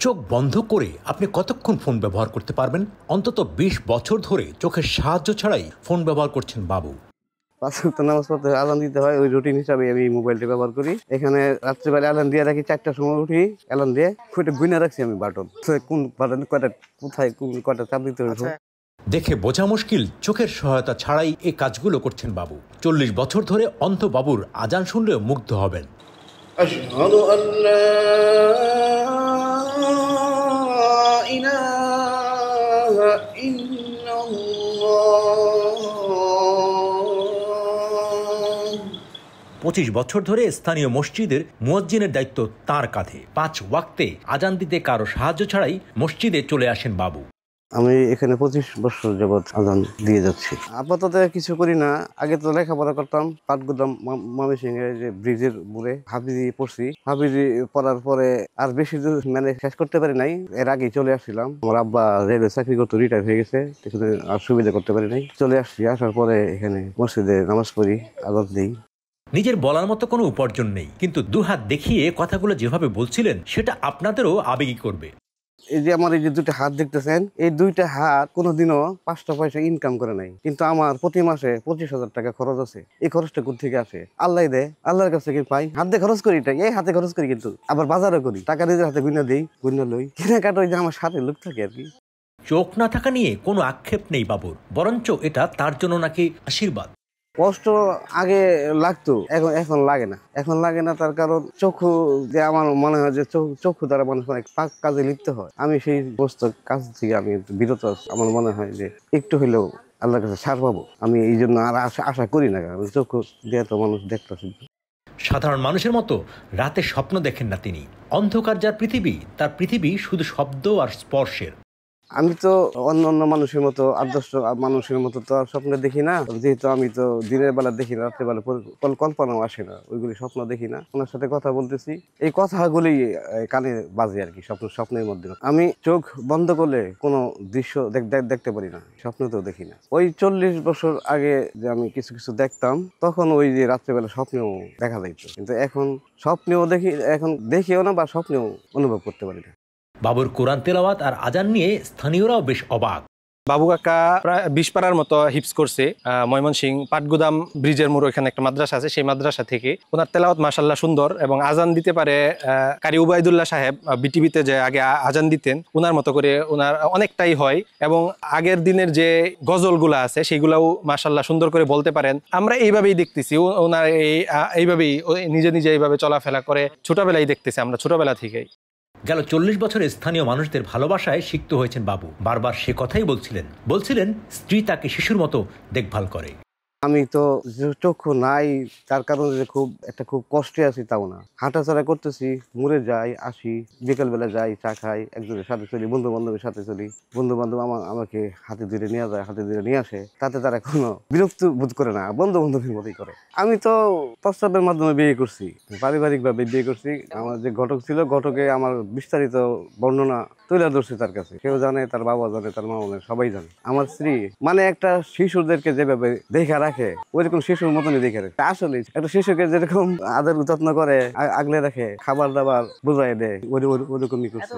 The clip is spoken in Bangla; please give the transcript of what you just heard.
চোখ বন্ধ করে আপনি কতক্ষণ ফোন ব্যবহার করতে পারবেন? অন্তত ২০ বছর ধরে চোখের সাহায্য ছাড়াই ফোন ব্যবহার করছেন বাবু। ৫ ওয়াক্ত নামাজ পড়তে আযান দিতে হয়, ওই রুটিন হিসাবে আমি মোবাইলটা ব্যবহার করি। এখানে রাত্রিবেলা অ্যালার্ম দিয়ে রাখি, ৪টার সময় উঠি, অ্যালার্ম দিয়ে ওইটা গুইনা রাখছি আমি বাটন, কোন বাটন কয়টা, কোথায় কয়টা চাপ দিতে হবে। দেখে বোঝা মুশকিল চোখের সহায়তা ছাড়াই এই কাজগুলো করছেন বাবু। ৪০ বছর ধরে অন্ধ বাবুর আজান শুনলেও মুগ্ধ হবেন। আশহাদু আল্লা ইলাহা ইল্লাল্লাহ। ২৫ বছর ধরে স্থানীয় মসজিদের মুয়াজ্জিনের দায়িত্ব তার কাঁধে। ৫ ওয়াক্তে আজান দিতে কারো সাহায্য ছাড়াই মসজিদে চলে আসেন বাবু। আমি এখানে ২৫ বছর যাবৎ আযান দিয়ে যাচ্ছি। আপাতত কিছু করি না, আগে তো লেখাপড়া করতাম পাটগুদাম ময়মনসিংহে, যে ব্রিজের মোড়ে হাফিজি পড়ছি। হাফিজি পড়ার পরে আর বেশি দূর মানে শেষ করতে পারি নাই, এর আগেই চলে আসছিলাম। আমার আব্বা রেলওয়ে চাকরি করতে রিটায়ার হয়ে গেছে, এখানে আর সুবিধা করতে পারি নাই, চলে আসছি। আসার পরে এখানে মসজিদে নামাজ পড়ি, আযান দিই। নিজের বলার মতো কোনো উপার্জন নেই, কিন্তু দুহাত দেখিয়ে কথাগুলো যেভাবে বলছিলেন সেটা আপনাদেরও আবেগী করবে। এই যে আমার এই যে দুইটা হাত দেখতেছেন, এই দুইটা হাত কোনোদিনও ৫টা পয়সা ইনকাম করে নাই, কিন্তু আমার প্রতি মাসে ২৫,০০০ টাকা খরচ আছে। এই খরচটা কোথা থেকে আসে? আল্লাহ দেয়, আল্লাহর কাছ থেকে পাই। হাত দিয়ে খরচ করি, এই হাতে খরচ করি, কিন্তু আবার বাজারে করি, টাকা নিজের হাতে গুইনা দিই, গুইনা লই, কেনাকাটা ওই যে আমার সাথে লোক থাকে আর কি। চোখ না থাকা নিয়ে কোনো আক্ষেপ নেই বাবুর, বরঞ্চ এটা তার জন্য নাকি আশীর্বাদ। কষ্ট আগে লাগতো, এখন লাগে না। এখন লাগে না তার কারণ চক্ষু, যে আমার মনে হয় যে চক্ষু দ্বারা মানুষ অনেক পাক কাজে লিপ্ত হয়। আমি সেই সমস্ত কাজ থেকে আমি বিরত আছি। আমার মনে হয় যে একটু হলেও আল্লাহর কাছে ছাড় পাবো, আমি এই জন্য আর আশা করি না, কারণ চক্ষু দিয়ে তো মানুষ দেখতেছে। সাধারণ মানুষের মতো রাতে স্বপ্ন দেখেন না তিনি। অন্ধকার যার পৃথিবী, তার পৃথিবী শুধু শব্দ আর স্পর্শের। আমি তো অন্য মানুষের মতো, আদর্শ মানুষের মতো তো আর স্বপ্ন দেখি না, যেহেতু আমি তো দিনের বেলা দেখি না, রাত্রের বেলা কল্পনাও আসে না, ওইগুলি স্বপ্ন দেখি না। ওনার সাথে কথা বলতেছি, এই কথাগুলি কানে বাজে আর কি, স্বপ্নের মধ্যে। আমি চোখ বন্ধ করলে কোনো দৃশ্য দেখতে পারি না, স্বপ্নতেও দেখি না। ওই ৪০ বছর আগে যে আমি কিছু কিছু দেখতাম, তখন ওই যে রাত্রেবেলা স্বপ্নেও দেখা যাইতো, কিন্তু এখন স্বপ্নেও দেখি, এখন দেখিও না বা স্বপ্নেও অনুভব করতে পারি না। বাবুর কোরআন তেলাওয়াত আর আজান নিয়ে স্থানীয়রাও বেশ অবাক। বাবু কাকা প্রায় ২০ পারার মতো হিপস করছে। ময়মনসিংহ পাটগুদাম ব্রিজের মোড় এখানে একটা মাদ্রাসা আছে, সেই মাদ্রাসা থেকে। ওনার তেলাওয়াত মাশাআল্লাহ সুন্দর, এবং আজান দিতে পারে। কারি উবাইদুল্লাহ সাহেব বিটিভিতে যে আগে আজান দিতেন, ওনার মতো করে ওনার অনেকটাই হয়, এবং আগের দিনের যে গজলগুলা আছে সেগুলাও মাশাআল্লাহ সুন্দর করে বলতে পারেন। আমরা এইভাবেই দেখতেছি ওনার এইভাবেই নিজে নিজে এইভাবে চলাফেরা করে, ছোটবেলায় দেখতেছি আমরা, ছোটবেলা থেকেই। গেল ৪০ বছরে স্থানীয় মানুষদের ভালোবাসায় সিক্ত হয়েছেন বাবু। বারবার সে কথাই বলছিলেন স্ত্রী তাকে শিশুর মতো দেখভাল করে। আমি তো চক্ষু নাই, তার কারণে যে খুব কষ্টে আছি তাও না। হাঁটাচলা করতেছি, মুড়ে যাই, আসি, বিকেলবেলা যাই, চা খাই, একজনের সাথে চলি, বন্ধু বান্ধবের সাথে চলি। বন্ধু বান্ধব আমাকে হাতে ধরে নিয়ে যায়, হাতে ধরে নিয়ে আসে, তাতে তারা কোনো বিরক্ত বোধ করে না, বন্ধু বান্ধবের মতোই করে। আমি তো প্রস্তাবের মাধ্যমে বিয়ে করছি, পারিবারিকভাবে বিয়ে করছি। আমার যে ঘটক ছিল, ঘটকে আমার বিস্তারিত বর্ণনা তুলে ধরছি তার কাছে। কেউ জানে, তার বাবা জানে, তার মা জানে, সবাই জানে। আমার স্ত্রী মানে একটা শিশুদেরকে যেভাবে দেখে রাখে, ওইরকম শিশুর মতনই দেখে রাখে। আসলে একটা শিশুকে যেরকম আদর যত্ন করে, আগলে রাখে, খাবার দাবার বুঝাই দেয়, ওরকমই করছে।